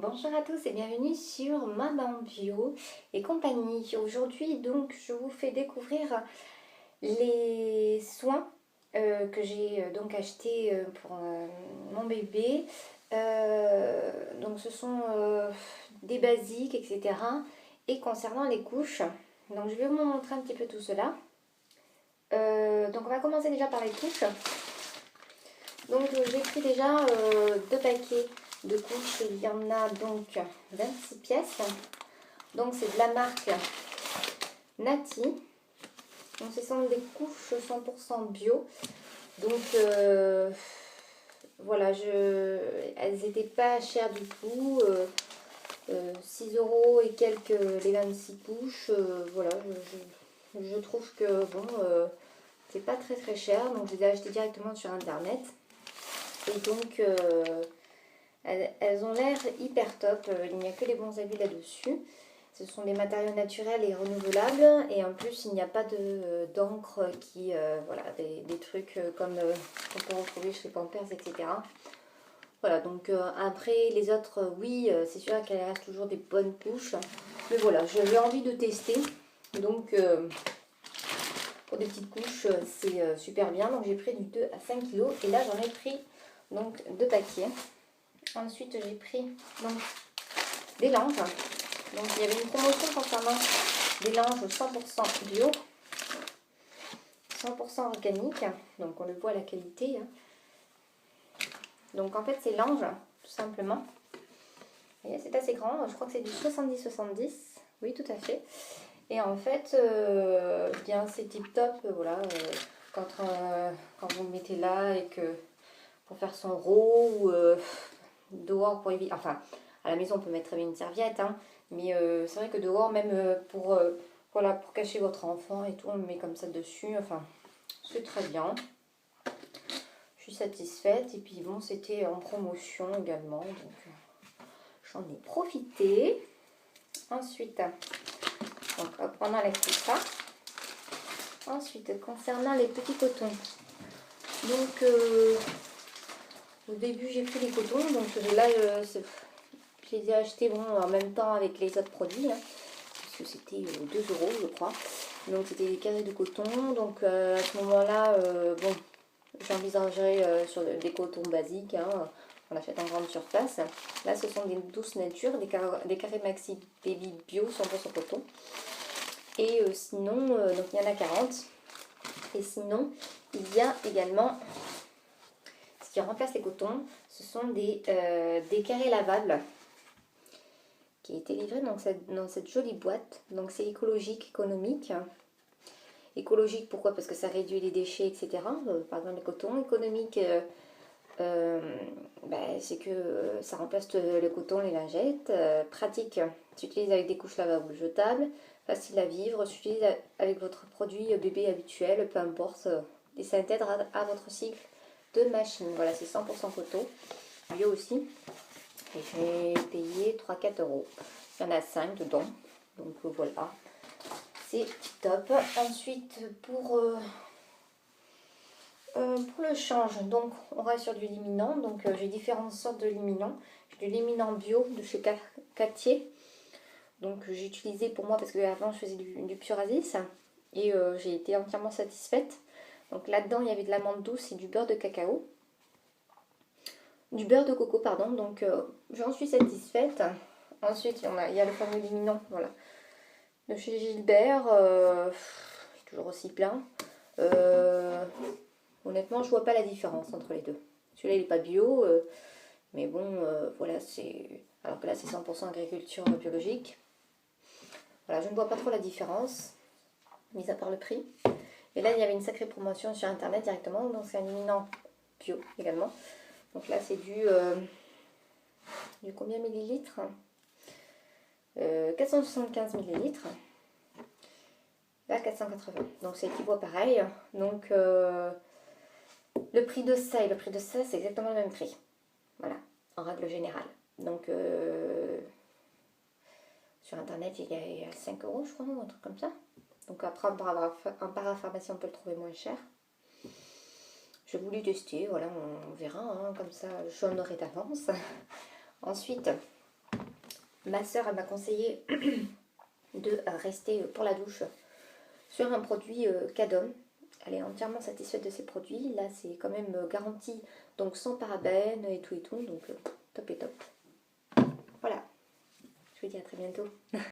Bonjour à tous et bienvenue sur Maman Bio et compagnie. Aujourd'hui donc je vous fais découvrir les soins que j'ai donc achetés pour mon bébé. Donc ce sont des basiques, etc. Et concernant les couches, donc je vais vous montrer un petit peu tout cela. Donc on va commencer déjà par les couches. Donc j'ai pris déjà deux paquets de couches. Il y en a donc 26 pièces. Donc c'est de la marque Nati. Donc ce sont des couches 100% bio. Donc voilà, elles n'étaient pas chères du tout. 6 euros et quelques les 26 couches. Voilà, je trouve que bon, c'est pas très cher. Donc je les ai achetées directement sur internet. Et donc elles ont l'air hyper top, il n'y a que les bons avis là-dessus. Ce sont des matériaux naturels et renouvelables. Et en plus, il n'y a pas d'encre qui... voilà, des trucs comme qu'on peut retrouver chez Pampers, etc. Voilà, donc après, les autres, oui, c'est sûr qu'elles restent toujours des bonnes couches. Mais voilà, j'avais envie de tester. Donc, pour des petites couches, c'est super bien. Donc, j'ai pris du 2 à 5 kg. Et là, j'en ai pris donc 2 paquets. Ensuite, j'ai pris donc, des langes. Donc, il y avait une promotion concernant des langes 100% bio, 100% organique. Donc, on le voit à la qualité. Donc, en fait, c'est langes, tout simplement. Vous voyez, c'est assez grand. Je crois que c'est du 70-70. Oui, tout à fait. Et en fait, bien, c'est tip top. Voilà, quand vous le mettez là et que pour faire son row ou dehors pour éviter... Enfin, à la maison, on peut mettre très bien une serviette, hein, mais c'est vrai que dehors, même voilà, pour cacher votre enfant et tout, on le met comme ça dessus. Enfin, c'est très bien. Je suis satisfaite. Et puis bon, c'était en promotion également, donc j'en ai profité. Ensuite, donc hop, on enlève tout ça. Ensuite, concernant les petits cotons, donc au début j'ai pris les cotons, donc là je les ai achetés bon, en même temps avec les autres produits, hein, parce que c'était 2 euros je crois. Donc c'était des carrés de coton, donc à ce moment-là, bon, j'envisagerais sur des cotons basiques, hein, on achète en grande surface. Là ce sont des douces natures, des carrés maxi baby bio 100% coton. Et sinon, donc il y en a 40. Et sinon, il y a également, ce qui remplace les cotons, ce sont des carrés lavables qui a été livré dans cette jolie boîte. Donc c'est écologique, économique. Écologique, pourquoi? Parce que ça réduit les déchets, etc. Par exemple, les cotons. Économique, c'est que ça remplace le coton, les lingettes. Pratique, s'utilise avec des couches lavables jetables. Facile à vivre, s'utilise avec votre produit bébé habituel, peu importe. Et ça intègre à votre cycle de machine. Voilà, c'est 100% coton. Bio aussi. Et j'ai payé 3-4 euros. Il y en a 5 dedans. Donc voilà. C'est top. Ensuite, pour le change, donc on reste sur du liminant. Donc j'ai différentes sortes de liminants. J'ai du liminant bio de chez Catier. Donc j'ai utilisé pour moi parce que avant je faisais du Purasis. Et j'ai été entièrement satisfaite. Donc là-dedans il y avait de l'amande douce et du beurre de cacao. Du beurre de coco, pardon. Donc j'en suis satisfaite. Ensuite il y a le fameux liminant, voilà. De chez Gilbert, toujours aussi plein. Honnêtement, je vois pas la différence entre les deux. Celui-là, il n'est pas bio, mais bon, voilà, c'est... Alors que là, c'est 100% agriculture biologique. Voilà, je ne vois pas trop la différence, mis à part le prix. Et là, il y avait une sacrée promotion sur Internet directement, donc c'est un éminent bio également. Donc là, c'est du combien millilitres 475 millilitres. Là, 480. Donc c'est équivaut pareil. Donc le prix de ça et le prix de ça, c'est exactement le même prix. Voilà, en règle générale. Donc sur internet, il y a 5 euros, je crois, ou un truc comme ça. Donc après, en parapharmacie, on peut le trouver moins cher. J'ai voulu tester, voilà, on verra, hein, comme ça, j'en aurai d'avance. Ensuite, ma soeur elle m'a conseillé de rester pour la douche sur un produit Cadom. Elle est entièrement satisfaite de ces produits. Là, c'est quand même garanti, donc sans parabènes et tout, donc top et top. Voilà, je vous dis à très bientôt.